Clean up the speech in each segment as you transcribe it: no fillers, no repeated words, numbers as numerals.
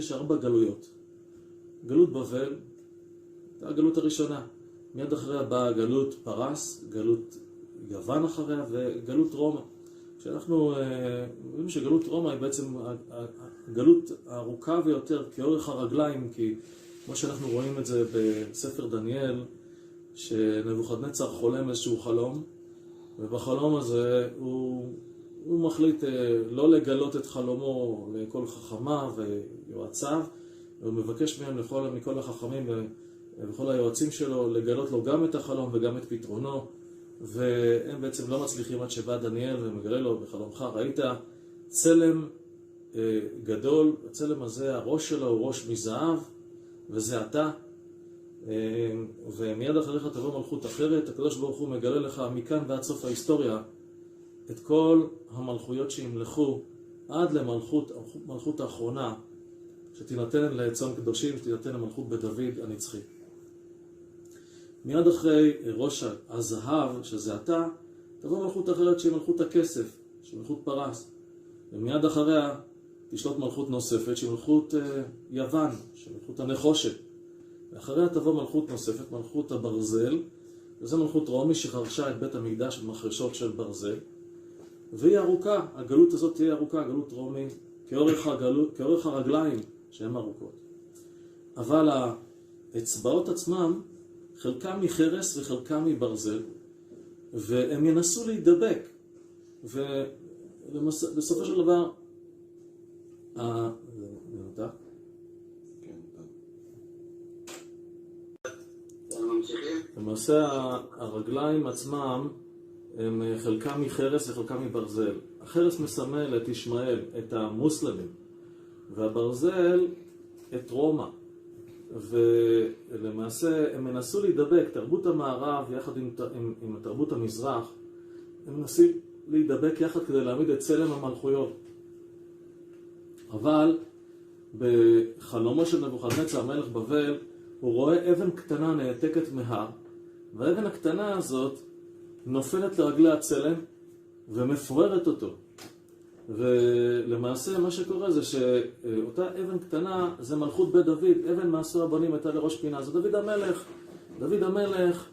שיש 4 גלויות. גלות בבל, הגלות הראשונה. מיד אחריה באה גלות פרס, גלות יוון אחריה וגלות רומא. כשאנחנו רואים שגלות רומא היא בעצם הגלות הארוכה ביותר כאורך הרגליים, כי כמו שאנחנו רואים את זה בספר דניאל, שנבוכדנצר חולם איזשהו חלום, ובחלום הזה הוא מחליט לא לגלות את חלומו לכל חכמה ויועציו, והוא מבקש מהם מכל החכמים וכל היועצים שלו לגלות לו גם את החלום וגם את פתרונו, והם בעצם לא מצליחים עד שבא דניאל ומגלה לו בחלומך ראית צלם גדול, הצלם הזה הראש שלו הוא ראש מזהב וזה אתה, ומיד אחריך תבוא מלכות אחרת. הקדוש ברוך הוא מגלה לך מכאן ועד סוף ההיסטוריה את כל המלכויות שימלכו עד למלכות האחרונה שתינתן לצאן קדושים, שתינתן למלכות בית דוד הנצחי. מיד אחרי ראש הזהב שזה אתה תבוא מלכות אחרת שהיא מלכות הכסף, שהיא מלכות פרס, ומיד אחריה תשלוט מלכות נוספת שהיא מלכות יוון, שהיא מלכות הנחושת, ואחריה תבוא מלכות נוספת, מלכות הברזל, וזו מלכות רומי שחרשה את בית המקדש במחרשות של ברזל, והיא ארוכה, הגלות הזאת תהיה ארוכה, גלות רומי, כאורך הרגליים שהן ארוכות. אבל האצבעות עצמם, חלקם מחרס וחלקם מברזל, והם ינסו להידבק, ובסופו של דבר, למעשה הרגליים עצמם הם חלקם מחרס וחלקם מברזל. החרס מסמל את ישמעאל, את המוסלמים, והברזל את רומא. ולמעשה הם מנסו להידבק, תרבות המערב יחד עם תרבות המזרח, הם מנסים להידבק יחד כדי להעמיד את צלם המלכויות. אבל בחלומו של נבוכדנצר מלך בבל, הוא רואה אבן קטנה נעתקת מהר, והאבן הקטנה הזאת נופלת לרגלי הצלם ומפוררת אותו. ולמעשה מה שקורה זה שאותה אבן קטנה זה מלכות בית דוד, אבן מעשו הבונים הייתה לראש פינה, זה דוד המלך. דוד המלך,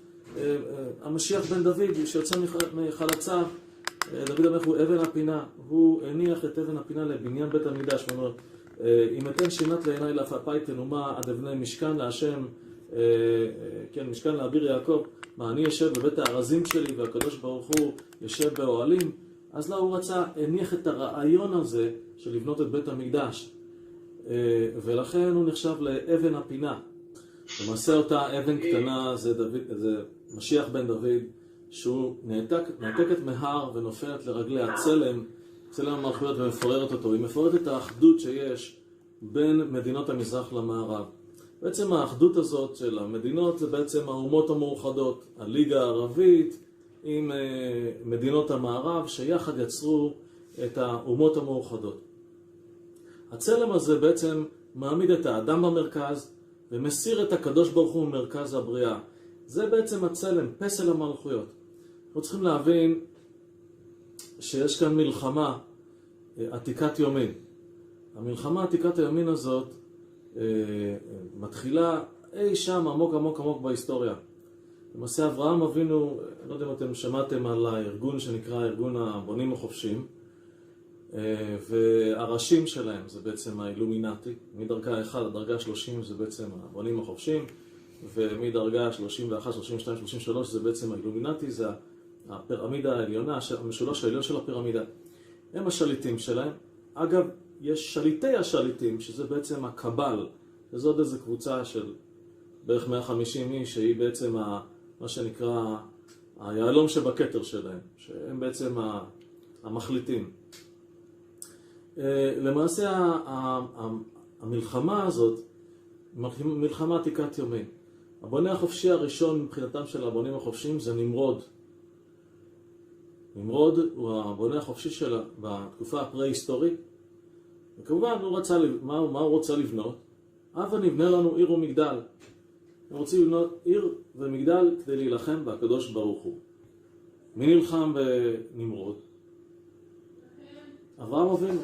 המשיח בן דוד שיוצא מחלציו, דוד המלך הוא אבן הפינה, הוא הניח את אבן הפינה לבניין בית המקדש, ואומר, אם אתן שינת לעיני לאפי תנומה עד אבני משכן להשם, כן, משכן לאביר יעקב, מה אני יושב בבית הארזים שלי והקדוש ברוך הוא יושב באוהלים, אז לא, הוא רצה, הניח את הרעיון הזה של לבנות את בית המקדש, ולכן הוא נחשב לאבן הפינה. למעשה אותה אבן קטנה זה משיח בן דוד, שהוא נעתקת מהר ונופלת לרגלי הצלם, צלם המלכויות, ומפוררת אותו. היא מפוררת את האחדות שיש בין מדינות המזרח למערב. בעצם האחדות הזאת של המדינות זה בעצם האומות המאוחדות, הליגה הערבית עם מדינות המערב שיחד יצרו את האומות המאוחדות. הצלם הזה בעצם מעמיד את האדם במרכז ומסיר את הקדוש ברוך הוא ממרכז הבריאה. זה בעצם הצלם, פסל המלכויות. אנחנו צריכים להבין שיש כאן מלחמה עתיקת יומין. המלחמה עתיקת היומין הזאת מתחילה אי שם עמוק עמוק עמוק בהיסטוריה. למעשה אברהם אבינו, לא יודע אם אתם שמעתם על הארגון שנקרא ארגון הבונים החופשיים, והראשים שלהם זה בעצם האילומינטי, מדרגה 1 לדרגה 30 זה בעצם הבונים החופשיים, ומדרגה 31, 32, 33 זה בעצם האילומינטי, זה הפירמידה העליונה, המשולש העליון של הפירמידה. הם השליטים שלהם. אגב, יש שליטי השליטים, שזה בעצם הקבל, וזו עוד איזו קבוצה של בערך 150 איש, שהיא בעצם מה שנקרא היהלום שבכתר שלהם, שהם בעצם המחליטים. למעשה המלחמה הזאת, מלחמה עתיקת יומין. הבונה החופשי הראשון מבחינתם של הבונים החופשיים זה נמרוד. נמרוד הוא הבונה החופשי שלה בתקופה הפרה-היסטורית, וכמובן מה הוא רוצה לבנות? הבה נבנה לנו עיר ומגדל. הם רוצים לבנות עיר ומגדל כדי להילחם בקדוש ברוך הוא. מי נלחם בנמרוד? אברהם אבינו.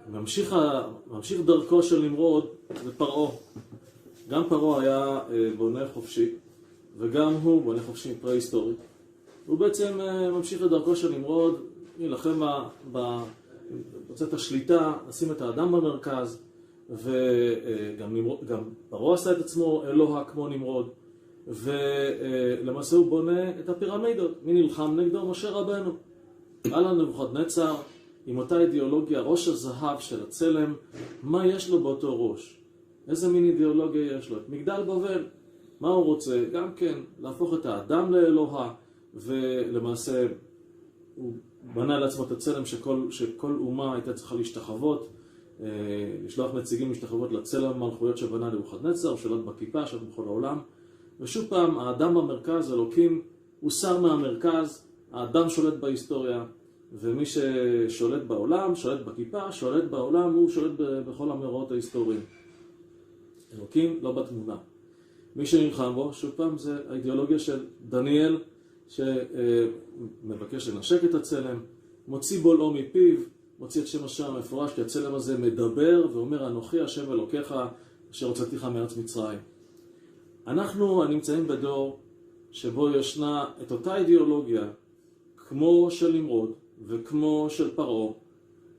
ממשיך דרכו של נמרוד זה פרעה. גם פרעה היה בונה חופשי, וגם הוא בונה חופשי פרה-היסטורי. הוא בעצם ממשיך את דרכו של נמרוד, להילחם את השליטה, לשים את האדם במרכז, וגם פרעה עשה את עצמו אלוה כמו נמרוד, ולמעשה הוא בונה את הפירמידות. מי נלחם נגדו? משה רבנו. עלה נבוכדנצר עם אותה אידיאולוגיה, ראש הזהב של הצלם. מה יש לו באותו ראש? איזה מין אידיאולוגיה יש לו? את מגדל בבל. מה הוא רוצה? גם כן להפוך את האדם לאלוה, ולמעשה הוא בנה לעצמו את הצלם שכל אומה הייתה צריכה להשתחוות, לשלוח נציגים להשתחוות לצלם המלכויות שבנה נבוכדנצר, שולט בכיפה, שולט בכל העולם. ושוב פעם, האדם במרכז, אלוקים, הוא שר מהמרכז, האדם שולט בהיסטוריה, ומי ששולט בעולם, שולט בכיפה, שולט בעולם, הוא שולט בכל המאורעות ההיסטוריים. אלוקים לא בתמונה. מי שנלחם בו, שוב פעם, זה האידיאולוגיה של דניאל, שמבקש לנשק את הצלם, מוציא בולעו מפיו, מוציא את שם השם המפורש, כי הצלם הזה מדבר ואומר, אנוכי השם אלוקיך, אשר הוצאתיך מארץ מצרים. אנחנו נמצאים בדור שבו ישנה את אותה אידיאולוגיה, כמו של נמרוד וכמו של פרעה,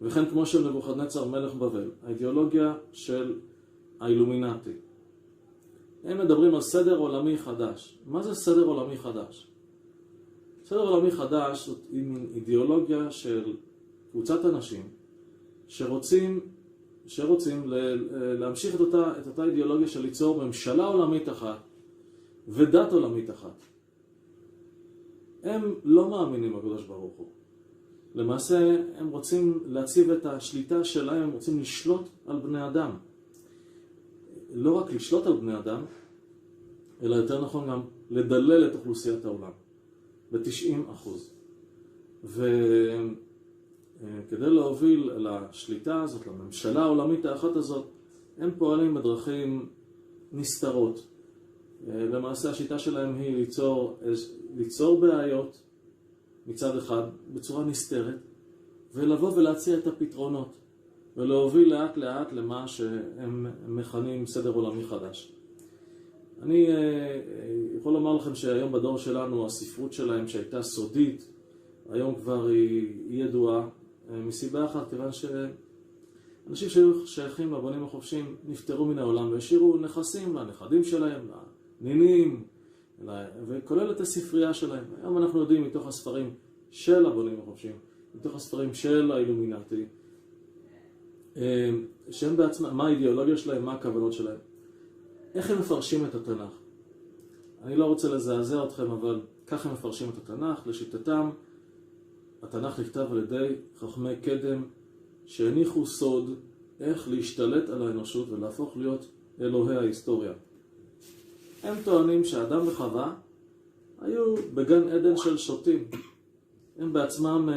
וכן כמו של נבוכדנצר מלך בבל, האידיאולוגיה של האילומינטי. הם מדברים על סדר עולמי חדש. מה זה סדר עולמי חדש? סדר עולמי חדש זאת אידיאולוגיה של קבוצת אנשים שרוצים להמשיך את אותה אידיאולוגיה של ליצור ממשלה עולמית אחת ודת עולמית אחת. הם לא מאמינים בקדוש ברוך הוא. למעשה הם רוצים להציב את השליטה שלהם, הם רוצים לשלוט על בני אדם. לא רק לשלוט על בני אדם, אלא יותר נכון גם לדלל את אוכלוסיית העולם ב-90%. וכדי להוביל לשליטה הזאת, לממשלה העולמית האחת הזאת, הם פועלים בדרכים נסתרות. למעשה השיטה שלהם היא ליצור בעיות מצד אחד בצורה נסתרת, ולבוא ולהציע את הפתרונות, ולהוביל לאט לאט למה שהם מכנים סדר עולמי חדש. אני יכול לומר לכם שהיום בדור שלנו הספרות שלהם שהייתה סודית, היום כבר היא ידועה מסיבה אחת, כיוון שאנשים שהיו שייכים לבונים החופשיים נפטרו מן העולם והשאירו נכסים לנכדים שלהם, לנינים, וכולל את הספרייה שלהם. היום אנחנו יודעים מתוך הספרים של הבונים החופשיים, מתוך הספרים של האילומינטי, שהם בעצמם, מה האידיאולוגיה שלהם, מה הכוונות שלהם. איך הם מפרשים את התנ"ך? אני לא רוצה לזעזע אתכם, אבל ככה הם מפרשים את התנ"ך. לשיטתם, התנ"ך נכתב על ידי חכמי קדם שהניחו סוד איך להשתלט על האנושות ולהפוך להיות אלוהי ההיסטוריה. הם טוענים שהאדם וחווה היו בגן עדן של שוטים. הם בעצמם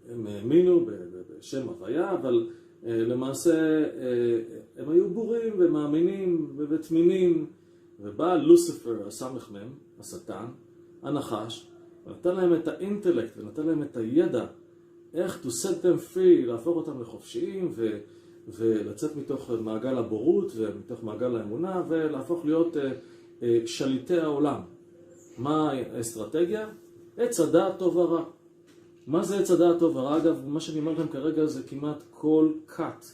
הם האמינו בשם הוויה, אבל למעשה הם היו בורים ומאמינים ותמימים, ובא לוסיפר, הסמ"ם, השטן, הנחש, ונתן להם את האינטלקט ונתן להם את הידע איך to set them free, להפוך אותם לחופשיים ולצאת מתוך מעגל הבורות ומתוך מעגל האמונה ולהפוך להיות שליטי העולם. מה האסטרטגיה? עץ הדעת טוב ורע. מה זה עץ הדעת טוב ורע? אגב, מה שאני אומר לכם כרגע זה כמעט כל קאט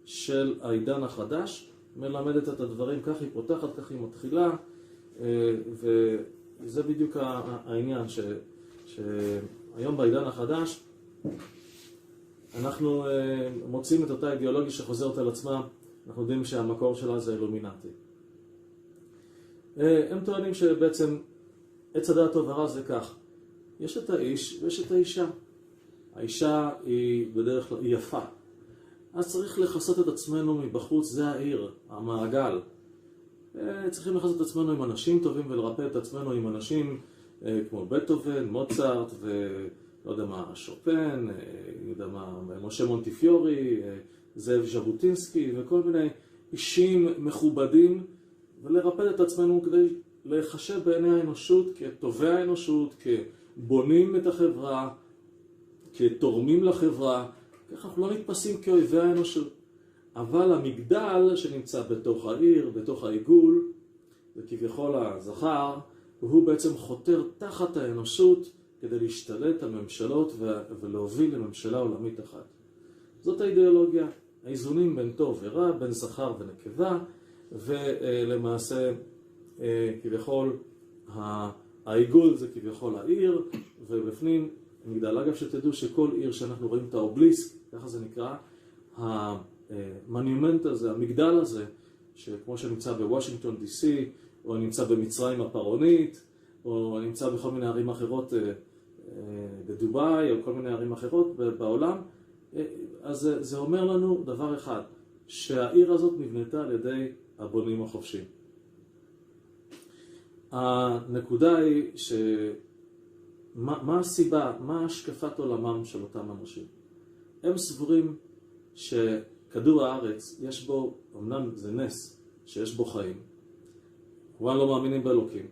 של העידן החדש מלמדת את הדברים, כך היא פותחת, כך היא מתחילה, וזה בדיוק העניין שהיום בעידן החדש אנחנו מוצאים את אותה אידיאולוגיה שחוזרת על עצמה. אנחנו יודעים שהמקור שלה זה אילומינטי. הם טוענים שבעצם עץ הדעת טוב ורע זה כך: יש את האיש ויש את האישה. האישה היא בדרך כלל יפה, אז צריך לחסות את עצמנו מבחוץ, זה העיר, המעגל. צריכים לחסות את עצמנו עם אנשים טובים ולרפא את עצמנו עם אנשים כמו בטהובן, מוצרט ולא יודע מה, שופן, יודע מה, משה מונטיפיורי, זאב ז'בוטינסקי וכל מיני אישים מכובדים, ולרפא את עצמנו כדי לחשב בעיני האנושות כטובי האנושות, כבונים את החברה, כתורמים לחברה, ככה אנחנו לא נתפסים כאויבי האנושות. אבל המגדל שנמצא בתוך העיר, בתוך העיגול, וכביכול הזכר, הוא בעצם חותר תחת האנושות כדי להשתלט על ממשלות ולהוביל לממשלה עולמית אחת. זאת האידיאולוגיה, האיזונים בין טוב ורע, בין זכר ונקבה, ולמעשה כביכול העיגול זה כביכול העיר, ובפנים מגדל. אגב, שתדעו שכל עיר שאנחנו רואים את האובליסק, ככה זה נקרא, המונומנט הזה, המגדל הזה, שכמו שנמצא בוושינגטון DC, או נמצא במצרים הפרעונית, או נמצא בכל מיני ערים אחרות בדובאי, או כל מיני ערים אחרות בעולם, אז זה אומר לנו דבר אחד, שהעיר הזאת נבנתה על ידי הבונים החופשיים. הנקודה היא מה הסיבה, מה השקפת עולמם של אותם אנשים? הם סבורים שכדור הארץ יש בו, אמנם זה נס שיש בו חיים, כמובן לא מאמינים באלוקים,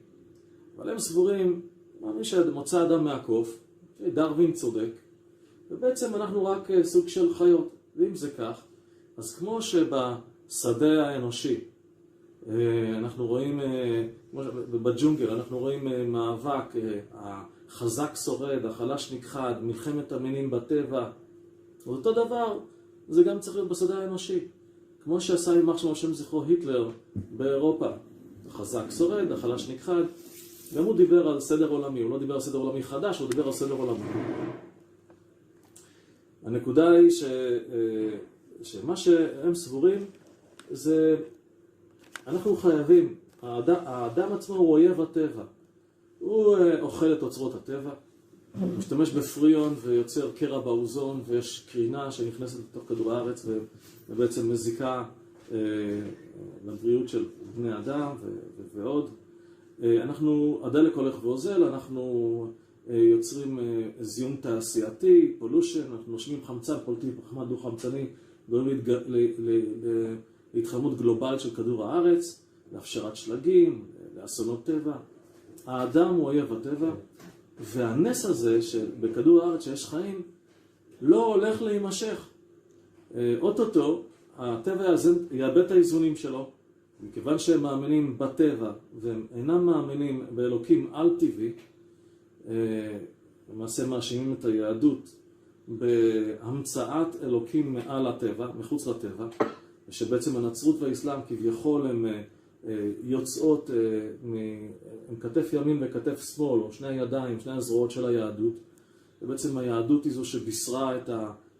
אבל הם סבורים, מאמין שמוצא אדם מהקוף, דרווין צודק, ובעצם אנחנו רק סוג של חיות. ואם זה כך, אז כמו שבשדה האנושי אנחנו רואים, בג'ונגל אנחנו רואים מאבק, החזק שורד, החלש נכחד, מלחמת המינים בטבע, ואותו דבר זה גם צריך להיות בשדה האנושי. כמו שעשה יימח שמו השם זכרו היטלר באירופה, החזק שורד, החלש נכחד, גם הוא דיבר על סדר עולמי, הוא לא דיבר על סדר עולמי חדש, הוא דיבר על סדר עולמי. הנקודה היא שמה שהם סבורים זה, אנחנו חייבים, האדם עצמו הוא אויב הטבע, הוא אוכל את אוצרות הטבע, הוא משתמש בפריון ויוצר קרע באוזון, ויש קרינה שנכנסת לתוך כדור הארץ ובעצם מזיקה לבריאות של בני אדם ועוד. הדלק הולך ואוזל, אנחנו יוצרים זיהום תעשייתי, פולושן, אנחנו נושמים חמצן, פולטים פחמן דו-חמצני, גורמים להתחממות גלובלית של כדור הארץ, להפשרת שלגים, לאסונות טבע. האדם הוא אויב הטבע, והנס הזה שבכדור הארץ שיש חיים לא הולך להימשך. אוטוטו הטבע יאבד את האיזונים שלו, מכיוון שהם מאמינים בטבע והם אינם מאמינים באלוקים על-טבעי, למעשה מאשימים את היהדות בהמצאת אלוקים מעל הטבע, מחוץ לטבע, שבעצם הנצרות והאסלאם כביכול הם יוצאות עם כתף ימין וכתף שמאל, או שני הידיים, שני הזרועות של היהדות, ובעצם היהדות היא זו שבישרה את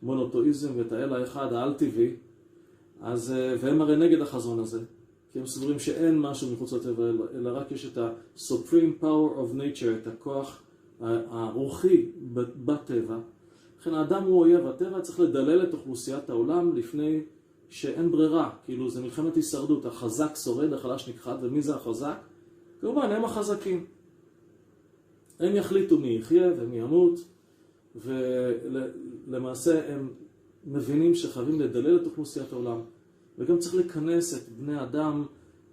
המונותאיזם ואת האל האחד העל-טבעי, והם הרי נגד החזון הזה, כי הם סבורים שאין משהו מחוץ לטבע, אלא רק יש את ה-supreme power of nature, את הכוח הרוחי בטבע. לכן האדם הוא אויב הטבע, צריך לדלל את אוכלוסיית העולם לפני שאין ברירה, כאילו זה מלחמת הישרדות, החזק שורד, החלש נכחד, ומי זה החזק? כמובן, הם החזקים. הם יחליטו מי יחיה ומי ימות, ולמעשה הם מבינים שחייבים לדלל את אוכלוסיית העולם, וגם צריך לכנס את בני אדם,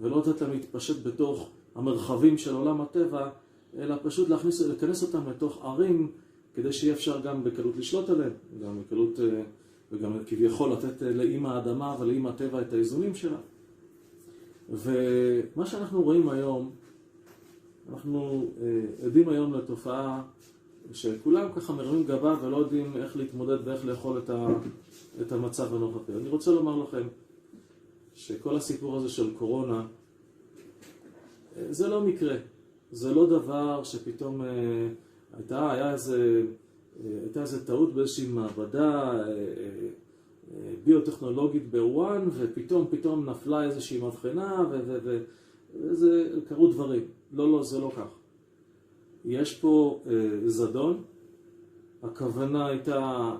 ולא לתת להם להתפשט בתוך המרחבים של עולם הטבע, אלא פשוט לכנס אותם לתוך ערים, כדי שיהיה אפשר גם בקלות לשלוט עליהם, גם בקלות, וגם כביכול לתת לאמא האדמה ולאמא הטבע את האיזונים שלה. ומה שאנחנו רואים היום, אנחנו עדים היום לתופעה שכולם ככה מרימים גבה ולא יודעים איך להתמודד ואיך לאכול את המצב הנוכחי. אני רוצה לומר לכם שכל הסיפור הזה של קורונה, זה לא מקרה. זה לא דבר שפתאום הייתה איזה טעות באיזושהי מעבדה ביוטכנולוגית בוואן, ופתאום נפלה איזושהי מבחנה, וזה קרו דברים. לא, זה לא כך. יש פה זדון, הכוונה הייתה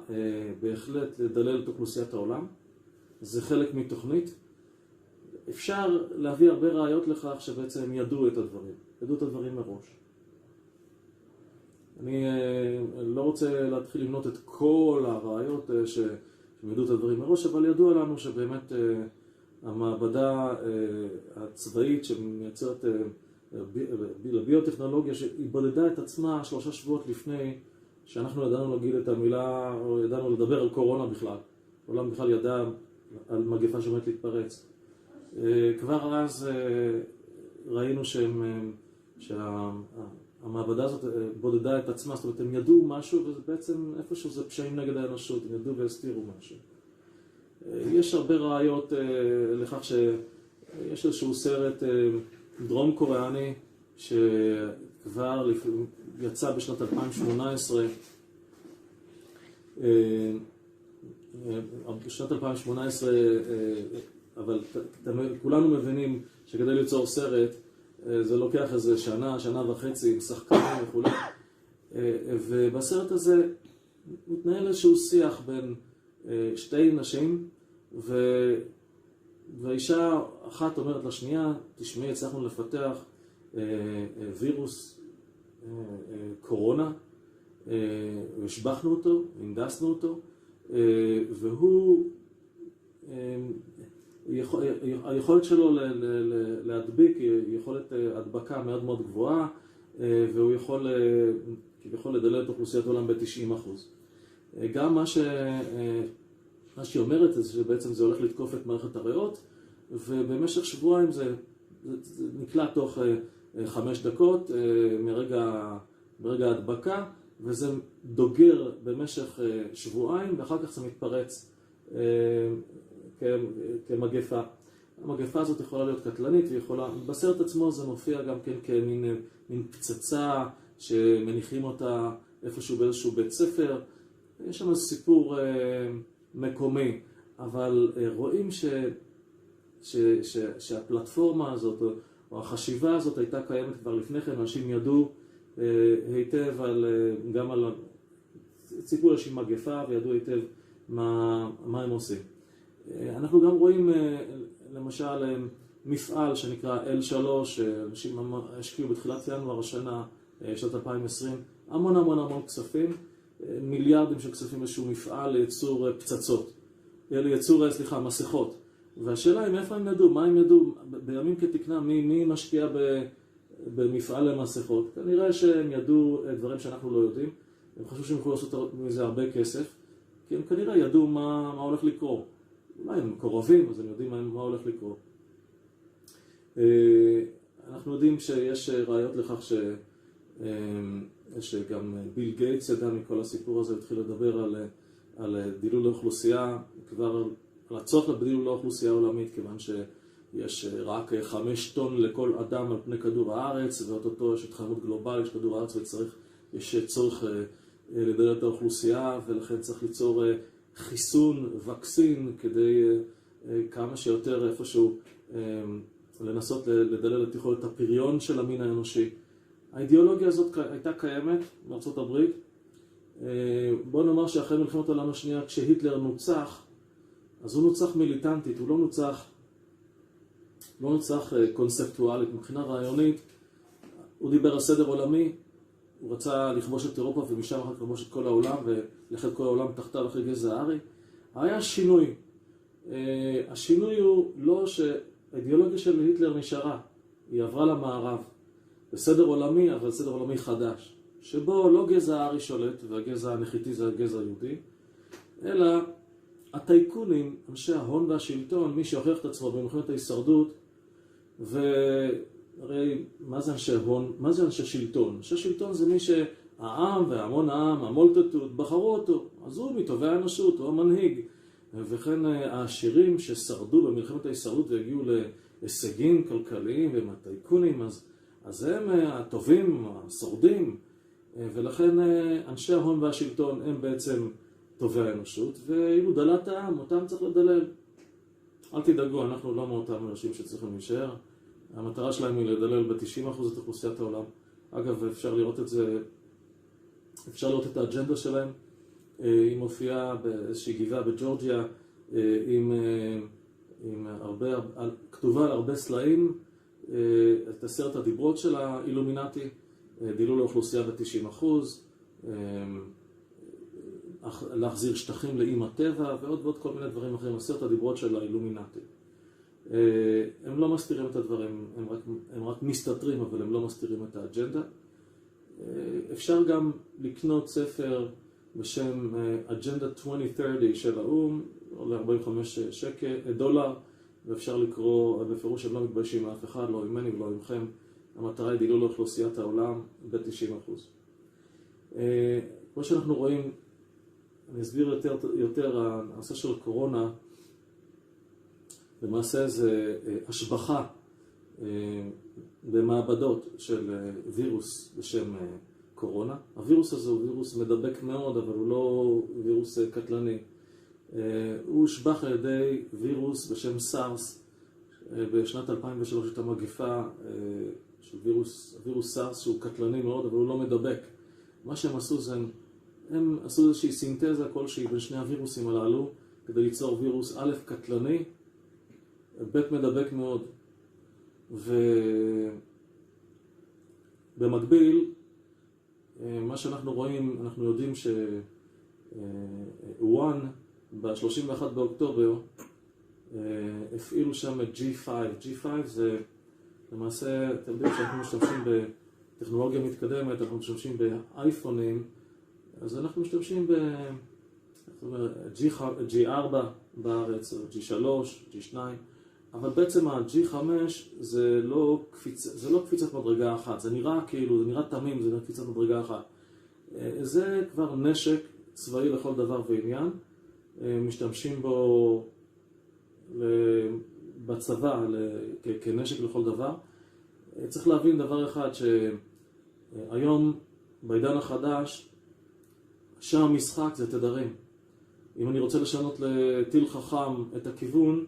בהחלט לדלל את אוכלוסיית העולם, זה חלק מתוכנית. אפשר להביא הרבה ראיות לכך שבעצם ידעו את הדברים מראש. אני לא רוצה להתחיל למנות את כל הראיות שידעו את הדברים מראש, אבל ידוע לנו שבאמת המעבדה הצבאית שמייצרת לביוטכנולוגיה, שהיא בודדה את עצמה 3 שבועות לפני שאנחנו ידענו להגיד את המילה, או ידענו לדבר על קורונה בכלל. העולם בכלל ידע על מגפה שעומדת להתפרץ. כבר אז ראינו שהמעבדה הזאת בודדה את עצמה, זאת אומרת, הם ידעו משהו, ובעצם איפשהו זה פשעים נגד האנושות, הם ידעו והסתירו משהו. יש הרבה ראיות לכך שיש איזשהו סרט דרום קוריאני שכבר יצא בשנת 2018. בשנת 2018, אבל כולנו מבינים שכדי ליצור סרט זה לוקח איזה שנה, שנה וחצי עם שחקנים וכו'. ובסרט הזה מתנהל איזשהו שיח בין שתי נשים, והאישה אחת אומרת לשנייה, תשמעי, הצלחנו לפתח וירוס קורונה, והשבחנו אותו, הנדסנו אותו, והוא, היכולת שלו להדביק היא יכולת הדבקה מאוד מאוד גבוהה, והוא יכול לדלל את אוכלוסיית העולם ב-90%. גם מה שהיא אומרת זה שבעצם זה הולך לתקוף את מערכת הריאות, ובמשך שבועיים זה נקלט תוך 5 דקות מרגע ההדבקה, וזה דוגר במשך שבועיים, ואחר כך זה מתפרץ כמגפה. המגפה הזאת יכולה להיות קטלנית, בסרט עצמו זה מופיע גם כן כמין פצצה שמניחים אותה איפשהו באיזשהו בית ספר. יש שם סיפור מקומי, אבל רואים שהפלטפורמה הזאת או החשיבה הזאת הייתה קיימת כבר לפני כן. אנשים ידעו היטב גם על ציפו איזושהי מגפה וידעו היטב מה הם עושים. אנחנו גם רואים למשל מפעל שנקרא L3, שאנשים השקיעו בתחילת ינואר השנה, שנת 2020, המון כספים, מיליארדים של כספים איזשהו מפעל לייצור פצצות, מסכות. והשאלה היא מאיפה הם ידעו, מה הם ידעו, בימים כתקנה, מי משקיע במפעל למסכות? כנראה שהם ידעו דברים שאנחנו לא יודעים, הם חשבו שהם יכולים לעשות מזה הרבה כסף, כי הם כנראה ידעו מה הולך לקרות. אולי הם קרובים, אז הם יודעים מה הולך לקרות. אנחנו יודעים שיש ראיות לכך שגם ביל גייטס ידע מכל הסיפור הזה, התחיל לדבר על דילול האוכלוסייה, כבר על הצורך לדילול האוכלוסייה העולמית, כיוון שיש רק 5 טון לכל אדם על פני כדור הארץ, ואוטוטו יש התחממות גלובלית של כדור הארץ, ויש צורך לדלל את האוכלוסייה, ולכן צריך ליצור חיסון, וקסין, כדי כמה שיותר איפשהו לנסות לדלל את יכולת הפריון של המין האנושי. האידיאולוגיה הזאת הייתה קיימת בארצות הברית. בוא נאמר שאחרי מלחמת העולם השנייה, כשהיטלר נוצח, אז הוא נוצח מיליטנטית, הוא לא נוצח קונספטואלית. מבחינה רעיונית, הוא דיבר על סדר עולמי, הוא רצה לכבוש את אירופה ומשם אחר לכבוש את כל העולם ולכת כל העולם תחתיו אחרי גזע הארי. היה שינוי. השינוי הוא לא שהאידיאולוגיה של היטלר נשארה, היא עברה למערב. בסדר עולמי, אבל סדר עולמי חדש, שבו לא גזע הארי שולט והגזע הנחיתי זה הגזע היהודי, אלא הטייקונים, אנשי ההון והשלטון, מי שהוכיח את עצמו במלחמת ההישרדות. והרי מה זה אנשי הון? מה זה אנשי שלטון? אנשי שלטון זה מי שהעם והמון העם, המולטטוד, בחרו אותו. אז הוא מטובי האנושות, הוא המנהיג. וכן העשירים ששרדו במלחמת ההישרדות והגיעו להישגים כלכליים והם הטייקונים, אז הם הטובים, השורדים. ולכן אנשי ההון והשלטון הם בעצם טובי האנושות, ואילו דלת העם, אותם צריך לדלל. אל תדאגו, אנחנו לא מאותם אנשים שצריכים להישאר. המטרה שלהם היא לדלל ב-90% את אוכלוסיית העולם. אגב, אפשר לראות את זה, אפשר לראות את האג'נדה שלהם. היא מופיעה באיזושהי גבעה בג'ורג'יה, כתובה על הרבה סלעים, את 10 הדיברות של האילומינטי, דילול האוכלוסייה ב-90%, להחזיר שטחים לאם הטבע ועוד כל מיני דברים אחרים, 10 הדיברות של האילומינטי. הם לא מסתירים את הדברים, הם רק מסתתרים, אבל הם לא מסתירים את האג'נדה. אפשר גם לקנות ספר בשם Agenda 2030 של האו"ם, עולה 45 דולר, ואפשר לקרוא בפירוש שהם לא מתביישים מאף אחד, לא ממני ולא ממכם. המטרה היא דילול לאוכלוסיית העולם ב-90%. כמו שאנחנו רואים, אני אסביר יותר הנושא של קורונה, למעשה זה השבחה במעבדות של וירוס בשם קורונה. הווירוס הזה הוא וירוס מדבק מאוד, אבל הוא לא וירוס קטלני. הוא הושבח על ידי וירוס בשם סארס. בשנת 2003 הייתה מגפה של וירוס סארס שהוא קטלני מאוד, אבל הוא לא מדבק. מה שהם עשו זה, הם עשו איזושהי סינתזה כלשהי בין שני הווירוסים הללו, כדי ליצור וירוס א' קטלני, ב' מדבק מאוד. ובמקביל, מה שאנחנו רואים, אנחנו יודעים שוואן ב-31 באוקטובר הפעילו שם את G5. G5 זה למעשה, אתם יודעים שאנחנו משתמשים בטכנולוגיה מתקדמת, אנחנו משתמשים באייפונים, אז אנחנו משתמשים G4 בארץ, G3, G2, אבל בעצם ה-G5 זה לא קפיצת מדרגה אחת, זה נראה כאילו, זה נראה תמים, זה נראה קפיצת מדרגה אחת. זה כבר נשק צבאי לכל דבר ועניין, משתמשים בו בצבא כנשק לכל דבר. צריך להבין דבר אחד, שהיום בעידן החדש, שם המשחק זה תדרים. אם אני רוצה לשנות לטיל חכם את הכיוון,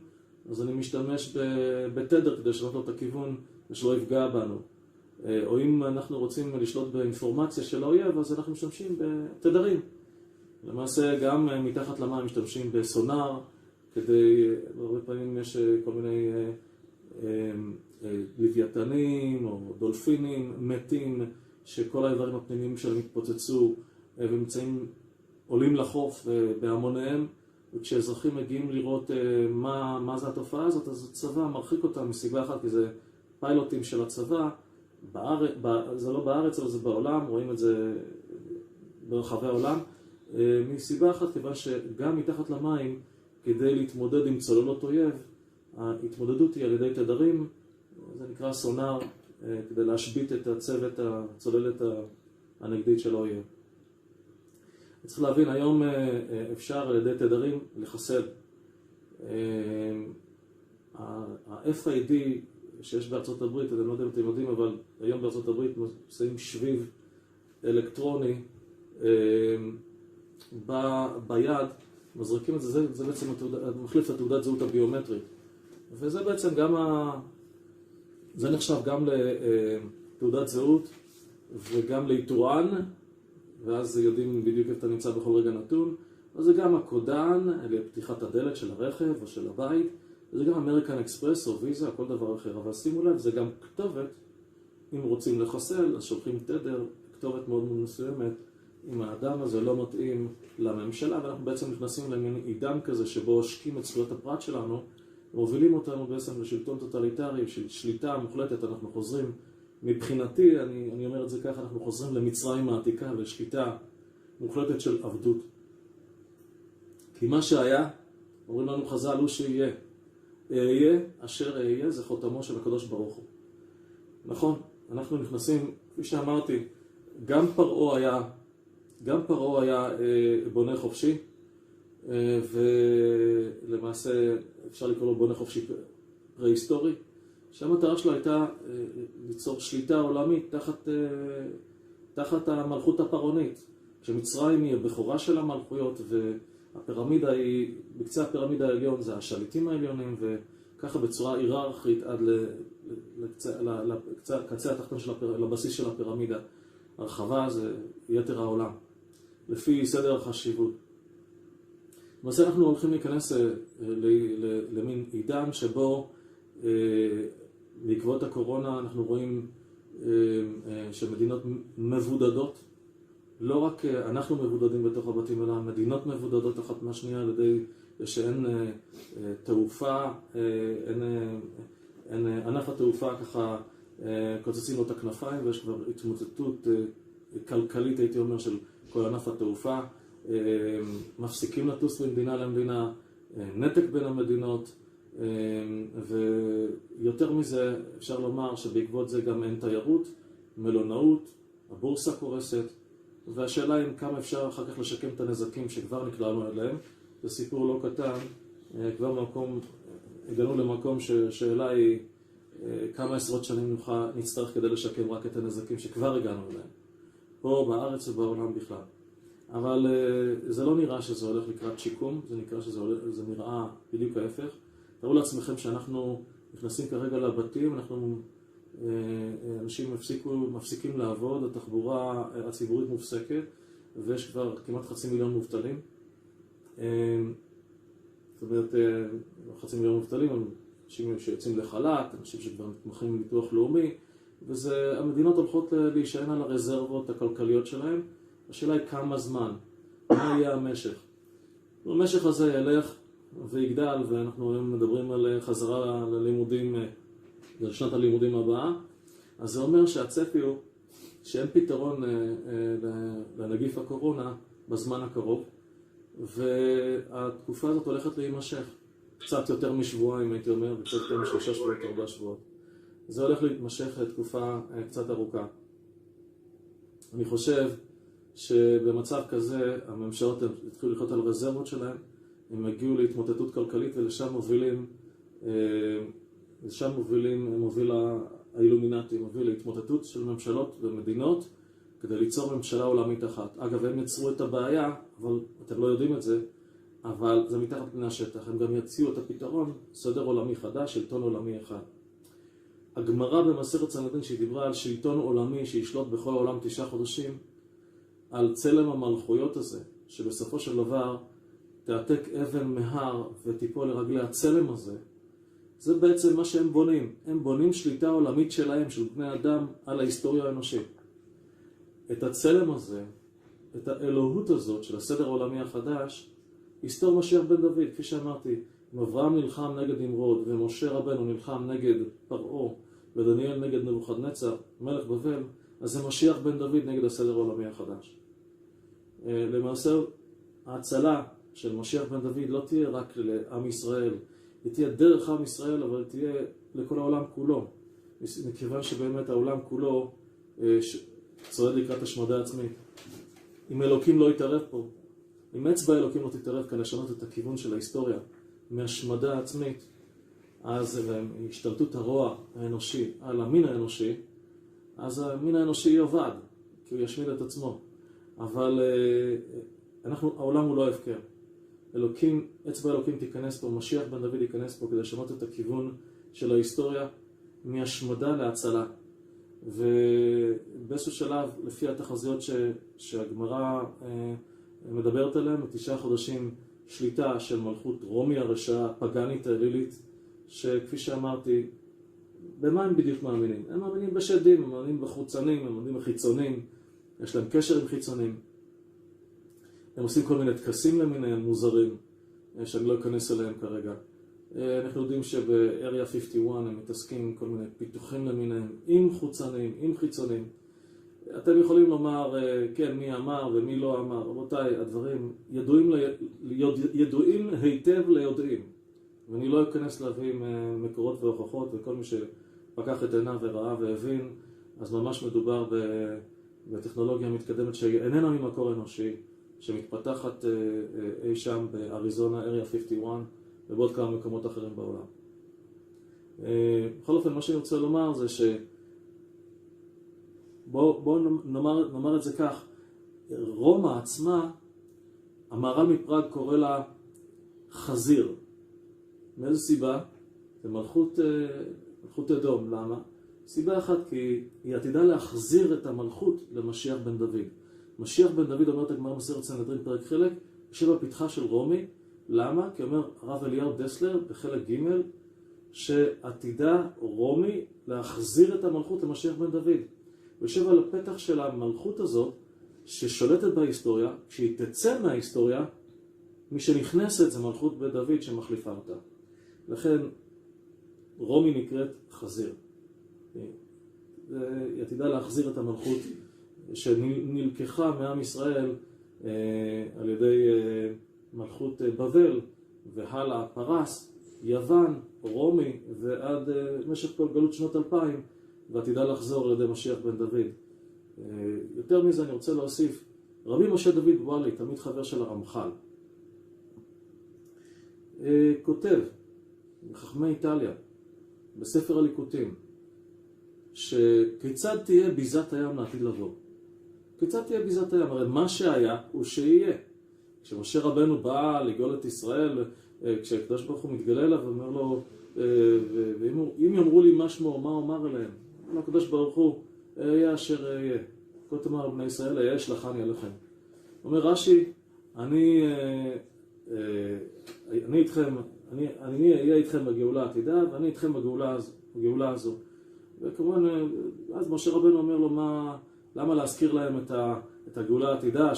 אז אני משתמש בתדר כדי לשנות לו את הכיוון ושלא יפגע בנו. או אם אנחנו רוצים לשלוט באינפורמציה של האויב, אז אנחנו משתמשים בתדרים. למעשה גם מתחת למים משתמשים בסונאר, כדי, הרבה פעמים יש כל מיני לוויתנים או דולפינים מתים, שכל האיברים הפנימיים שלהם התפוצצו ונמצאים, עולים לחוף בהמוניהם, וכשאזרחים מגיעים לראות מה זה התופעה הזאת, אז הצבא מרחיק אותם מסיבה אחת, כי זה פיילוטים של הצבא, זה לא בארץ, אבל זה בעולם, רואים את זה ברחבי העולם, מסיבה אחת, כיוון שגם מתחת למים, כדי להתמודד עם צוללות אויב, ההתמודדות היא על ידי תדרים, זה נקרא סונאר, כדי להשבית את הצוללת הנגדית של האויב. צריך להבין, היום אפשר על ידי תדרים לחסל. ה-FID שיש בארצות הברית, אני לא יודע אם אתם יודעים, אבל היום בארצות הברית עושים שביב אלקטרוני ביד, מזריקים את זה, זה בעצם מחליף את תעודת זהות הביומטרית. וזה בעצם גם, זה נחשב גם לתעודת זהות וגם לאיתורן, ואז יודעים בדיוק איפה אתה נמצא בכל רגע נתון. אז זה גם הקודן, לפתיחת הדלת של הרכב או של הבית, וזה גם אמריקן אקספרס או ויזה, כל דבר אחר. אבל שימו לב, זה גם כתובת, אם רוצים לחסל, אז שולחים תדר, כתובת מאוד מסוימת, אם האדם הזה לא מתאים לממשלה, ואנחנו בעצם נכנסים למין עידן כזה שבו עושקים את זכויות הפרט שלנו, מובילים אותנו בעצם לשלטון טוטליטרי, של שליטה מוחלטת. אנחנו חוזרים, מבחינתי, אני אומר את זה ככה, אנחנו חוזרים למצרים העתיקה, לשליטה מוחלטת של עבדות. כי מה שהיה, אומרים לנו חז"ל, הוא שיהיה. אהיה אשר אהיה, זה חותמו של הקדוש ברוך הוא. נכון, אנחנו נכנסים, כפי שאמרתי, גם פרעה היה בונה חופשי, ולמעשה אפשר לקרוא לו בונה חופשי פרה-היסטורי, שהמטרה שלו הייתה ליצור שליטה עולמית תחת המלכות הפרעונית. כשמצרים היא הבכורה של המלכויות, והפירמידה היא, בקצה הפירמידה העליון זה השליטים העליונים, וככה בצורה היררכית עד לקצה התחתון לבסיס של הפירמידה. הרחבה זה יתר העולם, לפי סדר החשיבות. למעשה אנחנו הולכים להיכנס למין עידן שבו בעקבות הקורונה אנחנו רואים שמדינות מבודדות, לא רק אנחנו מבודדים בתוך הבתים, אלא מדינות מבודדות אחת מהשנייה על ידי שאין תעופה, אין ענף התעופה ככה קוצצים לו את הכנפיים, ויש כבר התמוטטות כלכלית, הייתי אומר, של כל ענף התעופה, מפסיקים לטוס ממדינה למדינה, נתק בין המדינות, ויותר מזה אפשר לומר שבעקבות זה גם אין תיירות, מלונאות, הבורסה קורסת, והשאלה היא כמה אפשר אחר כך לשקם את הנזקים שכבר נקלענו אליהם. זה סיפור לא קטן, כבר הגענו למקום ששאלה היא כמה עשרות שנים נצטרך כדי לשקם רק את הנזקים שכבר הגענו אליהם, פה בארץ ובעולם בכלל. אבל זה לא נראה שזה הולך לקראת שיקום, זה נראה בדיוק ההפך. תראו לעצמכם שאנחנו נכנסים כרגע לבתים, אנשים מפסיקים לעבוד, התחבורה הציבורית מופסקת, ויש כבר כמעט 500,000 מובטלים. זאת אומרת, 500,000 מובטלים, אנשים שיוצאים לחל"ת, אנשים שכבר מתמחים בביטוח לאומי, והמדינות הולכות להישען על הרזרבות הכלכליות שלהם. השאלה היא כמה זמן, מה יהיה המשך. המשך הזה ילך ויגדל, ואנחנו היום מדברים על חזרה ללימודים, לשנת הלימודים הבאה. אז זה אומר שהצפי הוא שאין פתרון לנגיף הקורונה בזמן הקרוב, והתקופה הזאת הולכת להימשך. קצת יותר משבועיים, הייתי אומר, וקצת יותר מ3 שבועות, 4 שבועות. זה הולך להתמשך תקופה קצת ארוכה. אני חושב שבמצב כזה הממשלות יתחילו לחיות על רזרבות שלהם, הם הגיעו להתמוטטות כלכלית, ולשם מוביל האילומינטי, מוביל להתמוטטות של ממשלות ומדינות כדי ליצור ממשלה עולמית אחת. אגב, הם יצרו את הבעיה, אבל אתם לא יודעים את זה, אבל זה מתחת פני השטח. הם גם יציעו את הפתרון, סדר עולמי חדש, שלטון עולמי אחד. הגמרא במסכת סנהדרין שהיא דיברה על שלטון עולמי שישלוט בכל העולם 9 חודשים, על צלם המלכויות הזה, שבסופו של דבר תעתק אבן מהר ותיפול לרגלי הצלם הזה, זה בעצם מה שהם בונים. הם בונים שליטה עולמית שלהם, של בני אדם, על ההיסטוריה האנושית. את הצלם הזה, את האלוהות הזאת של הסדר העולמי החדש, יסתור משיח בן דוד. כפי שאמרתי, אם אברהם נלחם נגד נמרוד, ומשה רבנו נלחם נגד פרעה, ודניאל נגד נבוכדנצר, מלך בבל, אז זה משיח בן דוד נגד הסדר העולמי החדש. למעשה, ההצלה של משיח בן דוד לא תהיה רק לעם ישראל, היא תהיה דרך עם ישראל, אבל תהיה לכל העולם כולו. מכיוון שבאמת העולם כולו צועד לקראת השמדה עצמית. אם אלוקים לא יתערב פה, אם אצבע אלוקים לא תתערב כאן לשנות את הכיוון של ההיסטוריה מהשמדה עצמית, אז השתלטות הרוע האנושי על המין האנושי, אז המין האנושי יאבד, כי הוא ישמיד את עצמו. אבל העולם הוא לא הפקר. אצבע אלוקים תיכנס פה, משיח בן דוד ייכנס פה כדי לשנות את הכיוון של ההיסטוריה מהשמדה להצלה. ובאיזשהו שלב, לפי התחזיות שהגמרא מדברת עליהן, 9 חודשים שליטה של מלכות רומי הרשעה, פגנית האלילית, שכפי שאמרתי, במה הם בדיוק מאמינים? הם מאמינים בשדים, הם מאמינים בחוצנים, הם מאמינים בחיצונים, יש להם קשר עם חיצונים. הם עושים כל מיני טקסים למיניהם מוזרים, שאני לא אכנס אליהם כרגע. אנחנו יודעים שב-Area 51 הם מתעסקים עם כל מיני פיתוחים למיניהם, עם חוצנים, עם חיצונים. אתם יכולים לומר, כן, מי אמר ומי לא אמר. רבותיי, הדברים ידועים היטב ליודעים. ואני לא אכנס להביא מקורות והוכחות, וכל מי שפקח את עיניו וראה והבין, אז ממש מדובר בטכנולוגיה מתקדמת שאיננה ממקור אנושי, שמתפתחת אי שם באריזונה, Area 51, ובעוד כמה מקומות אחרים בעולם. בכל אופן, מה שאני רוצה לומר זה בואו נאמר את זה כך, רומא עצמה, המהר"ל מפראג קורא לה חזיר. מאיזו סיבה? זה מלכות אדום. למה? סיבה אחת, כי היא עתידה להחזיר את המלכות למשיח בן דוד. משיח בן דוד, אומרת הגמרא מסכת סנהדרין פרק חלק, יושב בפתחה של רומי. למה? כי אומר הרב אליהו דסלר בחלק ג' שעתידה רומי להחזיר את המלכות למשיח בן דוד. ויושב על הפתח של המלכות הזאת ששולטת בהיסטוריה, כשהיא תצא מההיסטוריה, מי שנכנסת זה מלכות בן דוד שמחליפה אותה. לכן רומי נקראת חזיר. היא עתידה להחזיר את המלכות שנלקחה מעם ישראל על ידי מלכות בבל והלאה פרס, יוון, רומי ועד משך כל גלות שנות 2000, ועתידה לחזור על ידי משיח בן דוד. יותר מזה אני רוצה להוסיף, רבי משה דוד וואלי, תמיד חבר של הרמח"ל, כותב מחכמי איטליה בספר הליקוטים שכיצד תהיה ביזת הים לעתיד לבוא. כיצד תהיה ביזת הים? הרי מה שהיה הוא שיהיה. כשמשה רבנו בא לגאול את ישראל, כשהקדוש ברוך הוא מתגלה אליו ואומר לו, אם יאמרו לי מה שמו, מה אומר אליהם? הקדוש ברוך הוא, אהיה אשר אהיה. כה תאמר לבני ישראל, אהיה שלחני עליכם. אומר רש"י, אני איתכם, אני אהיה איתכם בגאולה העתידה, ואני איתכם בגאולה הזו. וכמובן, אז משה רבנו אומר לו, למה להזכיר להם את הגאולה העתידה,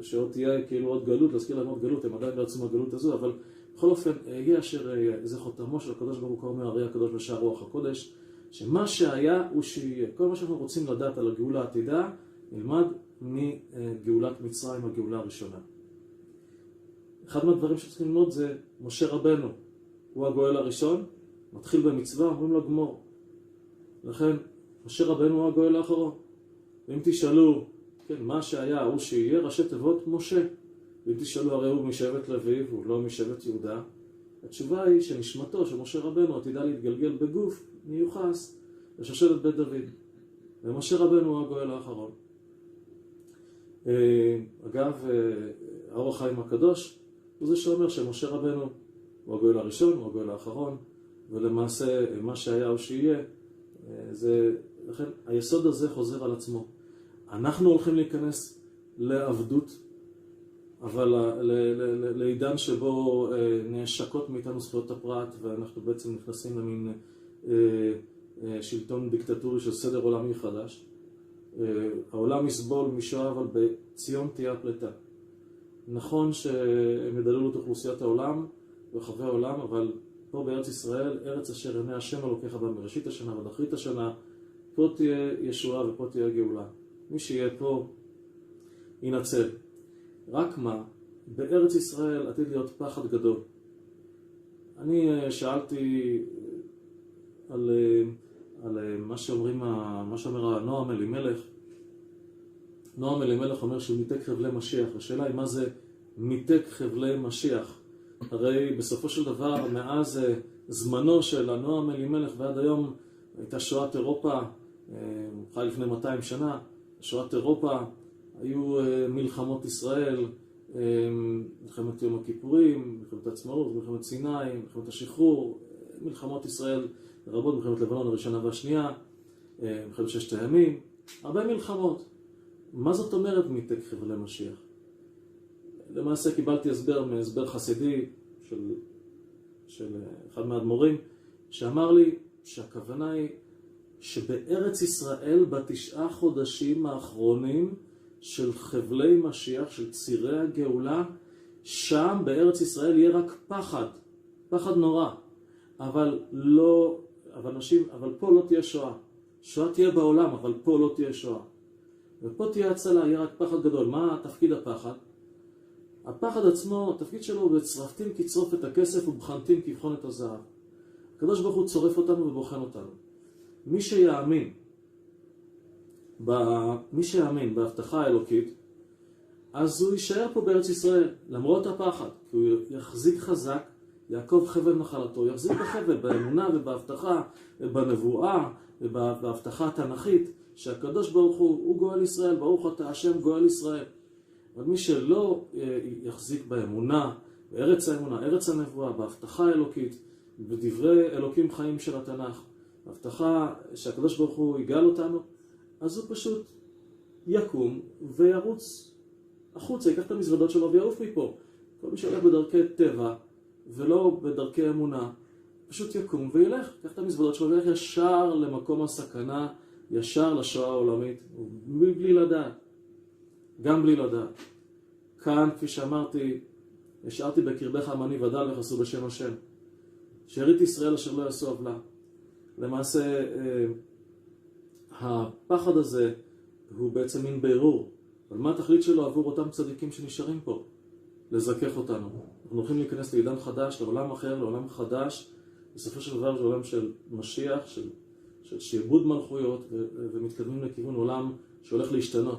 שעוד תהיה כאילו עוד גלות, להזכיר להם עוד גלות, הם עדיין לא יצאו מהגלות הזו, אבל בכל אופן, יהיה אשר זה חותמו של הקדוש ברוך הוא, אומר הרי הקדוש בשער רוח הקודש, שמה שהיה הוא שיהיה. כל מה שאנחנו רוצים לדעת על הגאולה העתידה, נלמד מגאולת מצרים, הגאולה הראשונה. אחד מהדברים שצריכים ללמוד זה משה רבנו, הוא הגואל הראשון, מתחיל במצווה, אומרים לו גמור. לכן, משה רבנו הוא הגואל האחרון. ואם תשאלו, כן, מה שהיה הוא שיהיה, ראשי תיבות משה. ואם תשאלו, הרי הוא משבט לוי, הוא לא משבט יהודה. התשובה היא שנשמתו של משה רבנו עתידה להתגלגל בגוף מיוחס לשושלת בית דוד. ומשה רבנו הוא הגואל האחרון. אגב, האור החיים הקדוש הוא זה שאומר שמשה רבנו הוא הגואל הראשון, הוא הגואל האחרון, ולמעשה מה שהיה הוא שיהיה, לכן היסוד הזה חוזר על עצמו. אנחנו הולכים להיכנס לעבדות, אבל לעידן שבו נעשקות מאיתנו זכויות הפרט, ואנחנו בעצם נכנסים למין שלטון דיקטטורי של סדר עולמי חדש. העולם יסבול משואה, אבל בציון תהיה הפלטה. נכון שהם ידללו את אוכלוסיית העולם ורחבי העולם, אבל פה בארץ ישראל, ארץ אשר עיני השם אלוקיך בה מראשית השנה ועד אחרית השנה, פה תהיה ישועה ופה תהיה גאולה. מי שיהיה פה ינצל. רק מה, בארץ ישראל עתיד להיות פחד גדול. אני שאלתי על מה שאומר נועם אלימלך. נועם אלימלך אומר שהוא מיתק חבלי משיח. השאלה היא מה זה מיתק חבלי משיח. הרי בסופו של דבר, מאז זמנו של הנועם אלימלך ועד היום, הייתה שואת אירופה, חי לפני 200 שנה, שואת אירופה, היו מלחמות ישראל, מלחמת יום הכיפורים, מלחמת העצמאות, מלחמת סיני, מלחמת השחרור, מלחמות ישראל רבות, מלחמת לבנון הראשונה והשנייה, מלחמת ששת הימים, הרבה מלחמות. מה זאת אומרת מיתק חבלי משיח? למעשה קיבלתי הסבר חסידי של אחד מהאדמו"רים, שאמר לי שהכוונה היא שבארץ ישראל ב9 חודשים האחרונים של חבלי משיח, של צירי הגאולה, שם בארץ ישראל יהיה רק פחד נורא. אבל פה לא תהיה שואה. שואה תהיה בעולם, אבל פה לא תהיה שואה. ופה תהיה הצלה, יהיה רק פחד גדול. מה תפקיד הפחד? הפחד עצמו, התפקיד שלו הוא בצרפתים כצרוף את הכסף ובחנתים כבחון את הזהב. הקדוש ברוך הוא צורף אותנו ובוחן אותנו. מי שיאמין בהבטחה האלוקית, אז הוא יישאר פה בארץ ישראל, למרות הפחד, כי הוא יחזיק חזק, יעקב חבל נחלתו, יחזיק בחבל, באמונה ובהבטחה, ובנבואה, ובהבטחה התנ"כית, שהקדוש ברוך הוא גואל ישראל, ברוך אתה השם גואל ישראל. אבל מי שלא יחזיק באמונה, בארץ האמונה, ארץ הנבואה, בהבטחה האלוקית, בדברי אלוקים חיים של התנ"ך, ההבטחה שהקדוש ברוך הוא יגאל אותנו, אז הוא פשוט יקום וירוץ החוצה, ייקח את המזוודות שלו ויעוף מפה. כל מי שהולך בדרכי טבע ולא בדרכי אמונה, פשוט יקום וילך, ייקח את המזוודות שלו וילך ישר למקום הסכנה, ישר לשואה העולמית, בלי לדעת. גם בלי לדעת. כאן, כפי שאמרתי, השארתי בקרבך עמני ודל וחסו בשם השם. שארית ישראל אשר לא יעשו עוולה. למעשה, הפחד הזה, הוא בעצם מין בירור. אבל מה התכלית שלו עבור אותם צדיקים שנשארים פה? לזכך אותנו. אנחנו הולכים להיכנס לעידן חדש, לעולם אחר, לעולם חדש. בסופו של דבר זה עולם של משיח, של שיעבוד מלכויות, ומתקדמים לכיוון עולם שהולך להשתנות.